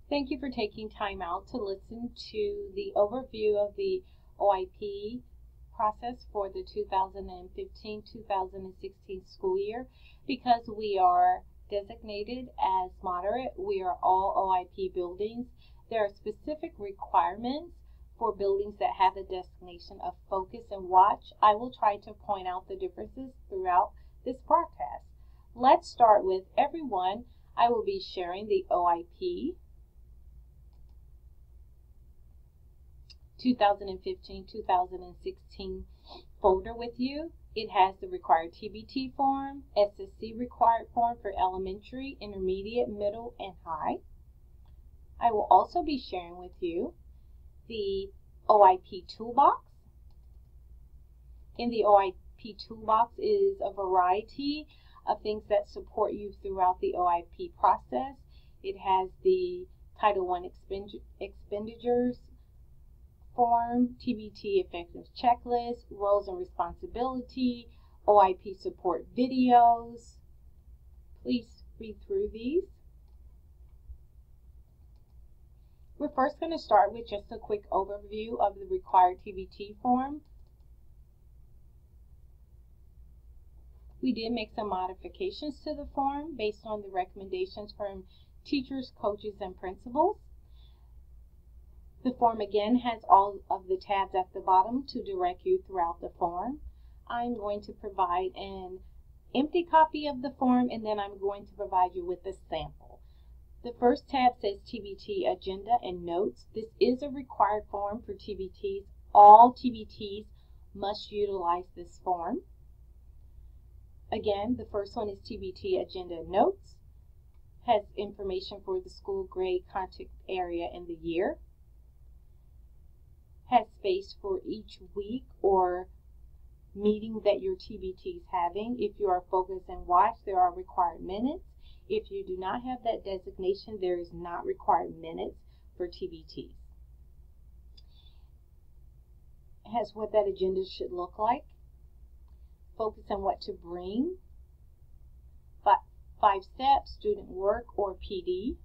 Thank you for taking time out to listen to the overview of the OIP process for the 2015-2016 school year. Because we are designated as moderate, we are all OIP buildings. There are specific requirements for buildings that have the designation of focus and watch. I will try to point out the differences throughout this broadcast. Let's start with everyone. I will be sharing the OIP 2015-2016 folder with you. It has the required TBT form, SSC required form for elementary, intermediate, middle, and high. I will also be sharing with you the OIP toolbox. In the OIP toolbox is a variety of things that support you throughout the OIP process. It has the Title I expenditures form, TBT effective checklist, roles and responsibility, OIP support videos. Please read through these. We're first going to start with just a quick overview of the required TBT form. We did make some modifications to the form based on the recommendations from teachers, coaches, and principals. The form again has all of the tabs at the bottom to direct you throughout the form. I'm going to provide an empty copy of the form, and then I'm going to provide you with a sample. The first tab says TBT agenda and notes. This is a required form for TBTs. All TBTs must utilize this form. Again, the first one is TBT agenda and notes. Has information for the school, grade, contact area, and the year. Has space for each week or meeting that your TBT is having. If you are focus and watch, there are required minutes. If you do not have that designation, there is not required minutes for TBTs. It has what that agenda should look like. Focus on what to bring. 5 steps, student work or PD.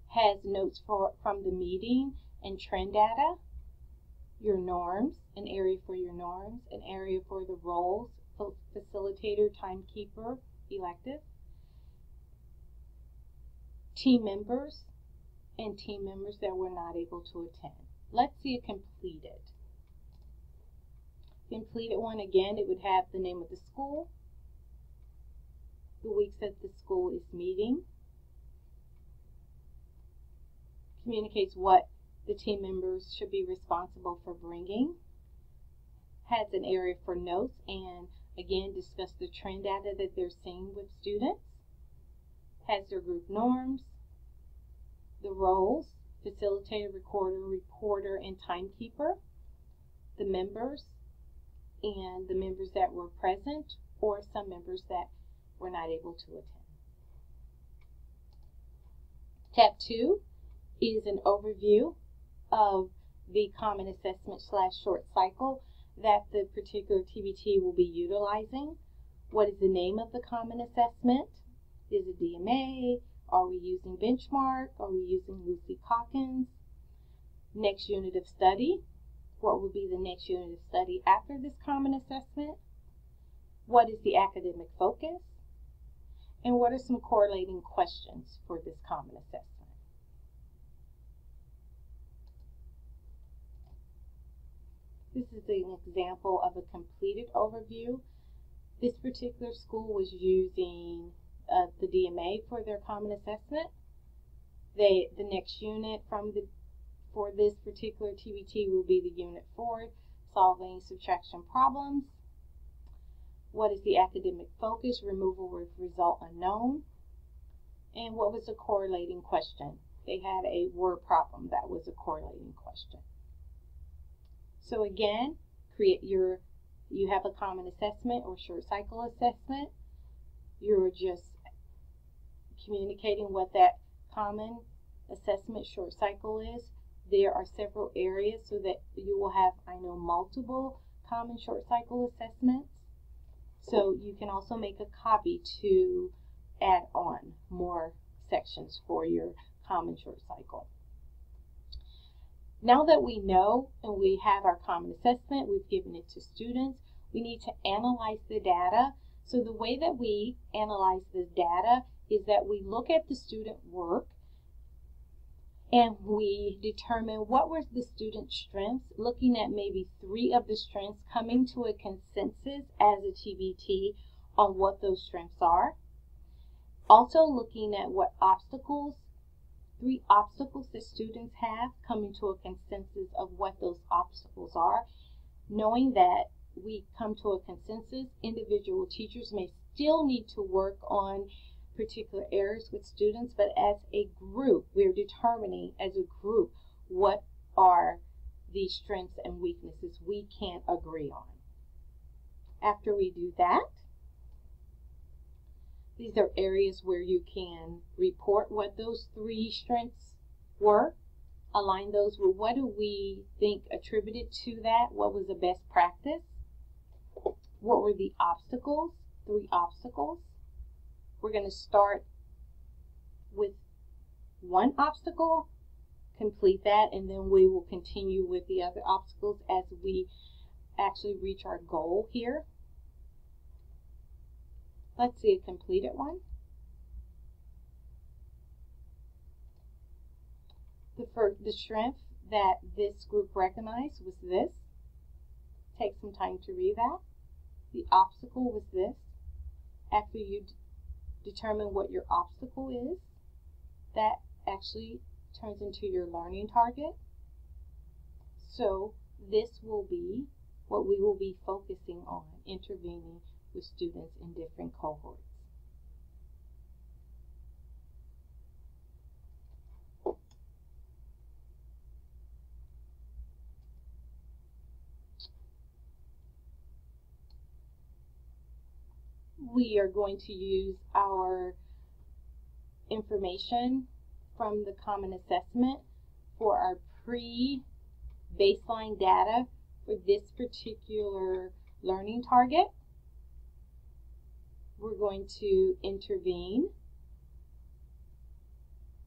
Has notes from the meeting and trend data. Your norms, an area for your norms, an area for the roles, facilitator, timekeeper, elective, team members, and team members that were not able to attend. Let's see it completed. Completed one, again, it would have the name of the school, the weeks that the school is meeting, communicates what the team members should be responsible for bringing, has an area for notes, and again discuss the trend data that they're seeing with students, has their group norms, the roles, facilitator, reporter, and timekeeper, the members, and the members that were present or some members that were not able to attend. Tab 2 is an overview of the common assessment / short cycle that the particular TBT will be utilizing. What is the name of the common assessment? Is it DMA? Are we using benchmark? Are we using Lucy-Calkins? Next unit of study. What will be the next unit of study after this common assessment? What is the academic focus? And what are some correlating questions for this common assessment? This is an example of a completed overview. This particular school was using the DMA for their common assessment. The next unit for this particular TBT will be the Unit 4, Solving Subtraction Problems. What is the academic focus? Removal with result unknown. And what was the correlating question? They had a word problem that was a correlating question. So again, you have a common assessment or short cycle assessment. You're just communicating what that common assessment short cycle is. There are several areas so that you will have, multiple common short cycle assessments. So you can also make a copy to add on more sections for your common short cycle. Now that we know and we have our common assessment, we've given it to students, we need to analyze the data. So the way that we analyze the data is that we look at the student work and we determine what were the student's strengths, looking at maybe 3 of the strengths, coming to a consensus as a TBT on what those strengths are. Also looking at what obstacles, 3 obstacles that students have, coming to a consensus of what those obstacles are. Knowing that we come to a consensus, individual teachers may still need to work on particular areas with students, but as a group, we're determining as a group what are the strengths and weaknesses we can't agree on. After we do that, these are areas where you can report what those 3 strengths were, align those with what do we think attributed to that, what was the best practice, what were the obstacles, 3 obstacles. We're going to start with 1 obstacle, complete that, and then we will continue with the other obstacles as we actually reach our goal here. Let's see a completed one. The strength that this group recognized was this. Take some time to read that. The obstacle was this. After you determine what your obstacle is, that actually turns into your learning target. So this will be what we will be focusing on, intervening with students in different cohorts. We are going to use our information from the Common Assessment for our pre-baseline data for this particular learning target. We're going to intervene,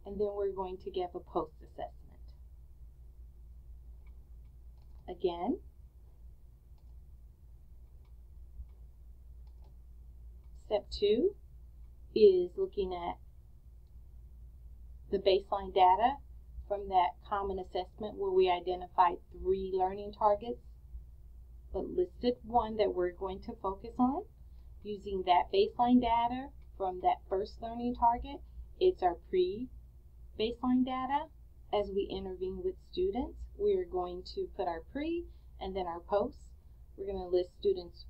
and then we're going to give a post-assessment. Again, step 2 is looking at the baseline data from that common assessment where we identified 3 learning targets, but listed 1 that we're going to focus on. Using that baseline data from that first learning target, it's our pre-baseline data. As we intervene with students, we are going to put our pre and then our post. We're going to list students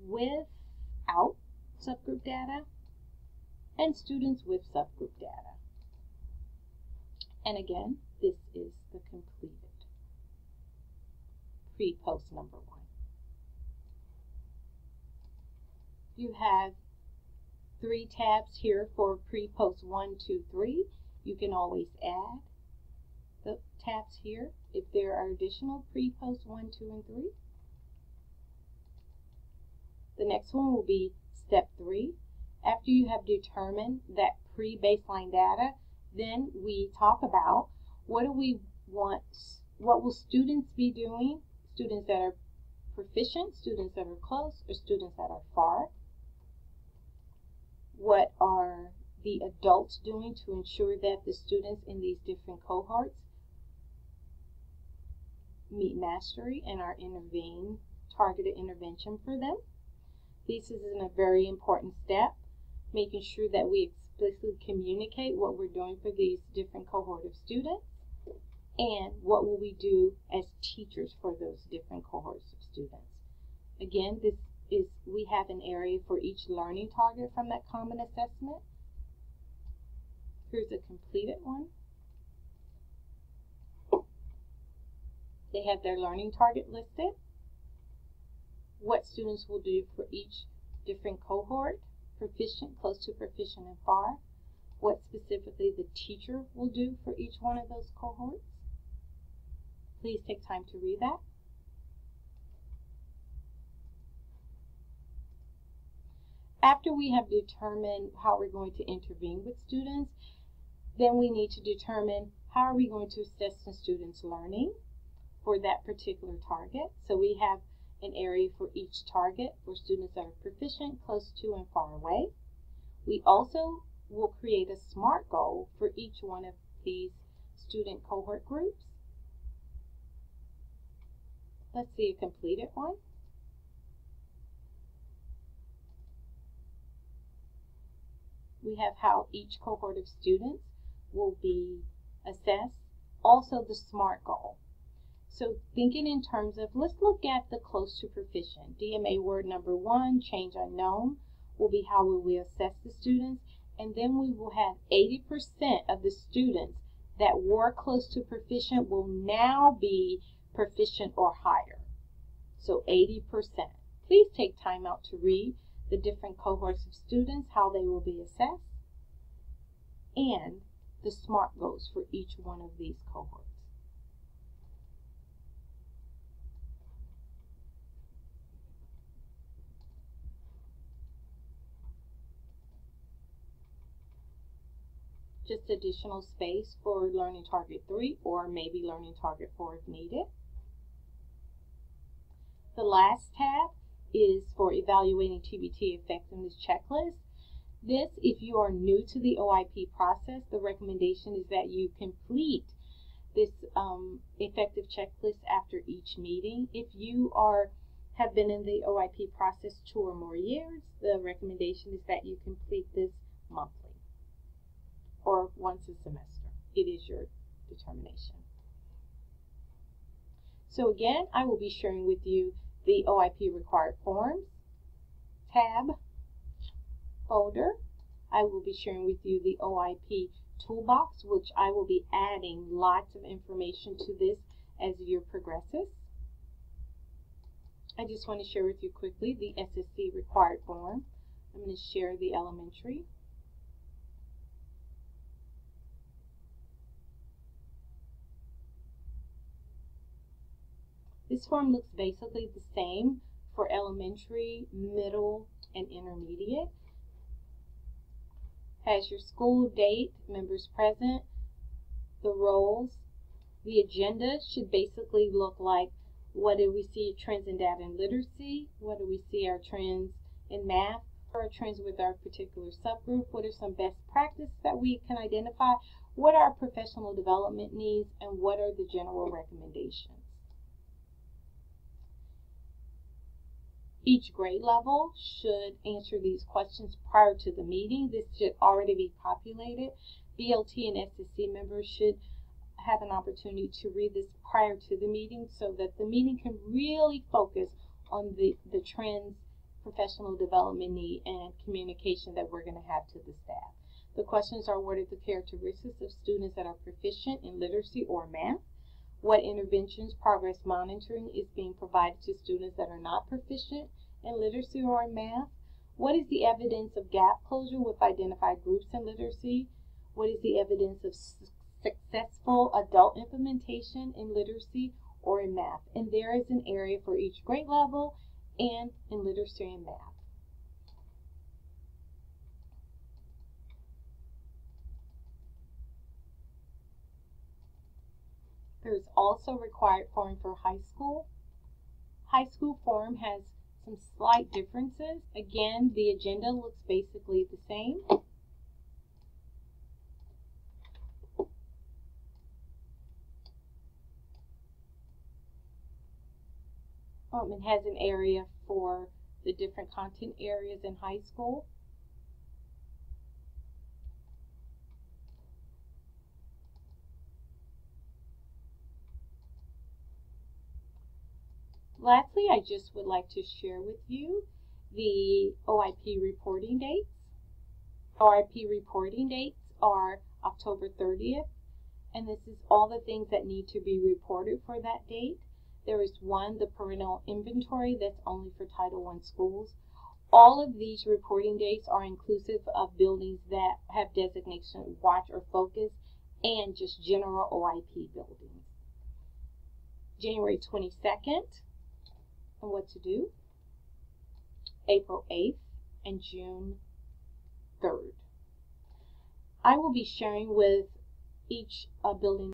without subgroup data and students with subgroup data. And again, this is the completed pre-post number 1. You have 3 tabs here for pre-post 1, 2, 3. You can always add the tabs here if there are additional pre-post 1, 2, and 3. The next one will be step 3. After you have determined that pre-baseline data, then we talk about what do we want, what will students be doing, students that are proficient, students that are close, or students that are far. What are the adults doing to ensure that the students in these different cohorts meet mastery and our targeted intervention for them. This is a very important step, making sure that we explicitly communicate what we're doing for these different cohort of students and what will we do as teachers for those different cohorts of students. Again, we have an area for each learning target from that common assessment. Here's a completed one. They have their learning target listed, what students will do for each different cohort, proficient, close to proficient, and far, what specifically the teacher will do for each one of those cohorts. Please take time to read that. After we have determined how we're going to intervene with students, Then we need to determine how are we going to assess the student's learning for that particular target. So we have an area for each target for students that are proficient, close to, and far away. We also will create a SMART goal for each one of these student cohort groups. Let's see a completed one. We have how each cohort of students will be assessed. Also the SMART goal. So thinking in terms of, let's look at the close to proficient. DMA word number 1, change unknown, will be how we will assess the students. And then we will have 80% of the students that were close to proficient will now be proficient or higher. So 80%. Please take time out to read the different cohorts of students, how they will be assessed, and the SMART goals for each one of these cohorts. Just additional space for Learning Target 3 or maybe Learning Target 4 if needed. The last tab is for evaluating TBT effectiveness checklist. This, if you are new to the OIP process, the recommendation is that you complete this effective checklist after each meeting. If you have been in the OIP process 2 or more years, the recommendation is that you complete this monthly or once a semester. It is your determination. So again, I will be sharing with you the OIP required forms tab folder. I will be sharing with you the OIP toolbox, which I will be adding lots of information to this as the year progresses. I just want to share with you quickly the SSC required form. I'm going to share the elementary. This form looks basically the same for elementary, middle, and intermediate. Has your school date, members present, the roles. The agenda should basically look like, what do we see trends in data and literacy? What do we see our trends in math? What are our trends with our particular subgroup? What are some best practices that we can identify? What are our professional development needs? And what are the general recommendations? Each grade level should answer these questions prior to the meeting. This should already be populated. BLT and SSC members should have an opportunity to read this prior to the meeting so that the meeting can really focus on the trends, professional development need, and communication that we're going to have to the staff. The questions are, what are the characteristics of students that are proficient in literacy or math? What interventions, progress monitoring is being provided to students that are not proficient in literacy or in math? What is the evidence of gap closure with identified groups in literacy? What is the evidence of successful adult implementation in literacy or in math? And there is an area for each grade level and in literacy and math. There is also required form for high school. High school form has some slight differences. Again, the agenda looks basically the same. It has an area for the different content areas in high school. Lastly, I just would like to share with you the OIP reporting dates. OIP reporting dates are October 30th, and this is all the things that need to be reported for that date. There is one, the parental inventory, that's only for Title I schools. All of these reporting dates are inclusive of buildings that have designation watch or focus and just general OIP buildings. January 22nd, and what to do, April 8th, and June 3rd. I will be sharing with each building